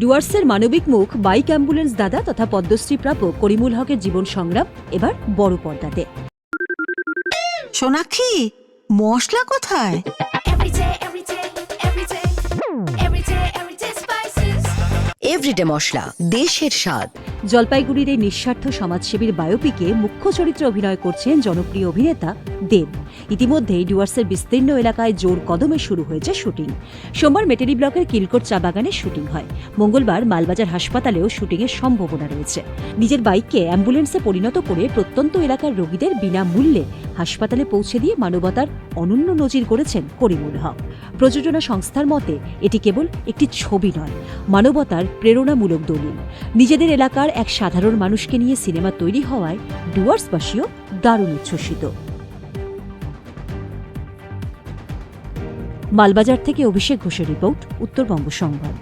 ডুয়ার্সের মানবিক মুখ বাইক অ্যাম্বুলেন্স দাদা তথা পদ্মশ্রী প্রাপক করিমুল হকের জীবন সংগ্রাম এবার বড় পর্দাতে। সোনাক্ষী, মশলা কোথায়? এভরিডে মশলা, দেশের স্বাদ। জলপাইগুড়ির এই নিঃস্বার্থ সমাজসেবীর বায়োপিকে মুখ্য চরিত্রে অভিনয় করছেন জনপ্রিয় অভিনেতা দেব। ইতিমধ্যেই ডুয়ার্সের বিস্তীর্ণ এলাকায় জোর কদমে শুরু হয়েছে শুটিং। সোমবার মেটেলি ব্লকের কিলকোট চা বাগানে শুটিং হয়। মঙ্গলবার মালবাজার হাসপাতালেও শুটিংয়ের সম্ভাবনা রয়েছে। নিজের বাইককে অ্যাম্বুলেন্সে পরিণত করে প্রত্যন্ত এলাকার রোগীদের বিনামূল্যে হাসপাতালে পৌঁছে দিয়ে মানবতার অনন্য নজির গড়েছেন করিমুল হক। প্রযোজনা সংস্থার মতে এটি কেবল একটি ছবি নয়, মানবতার প্রেরণামূলক দলিল। নিজেদের এলাকার এক সাধারণ মানুষকে নিয়ে সিনেমা তৈরি হওয়ায় ডুয়ার্সবাসীও দারুণ উচ্ছ্বসিত। মালবাজার থেকে অভিষেক ঘোষের রিপোর্ট, উত্তরবঙ্গ সংবাদ।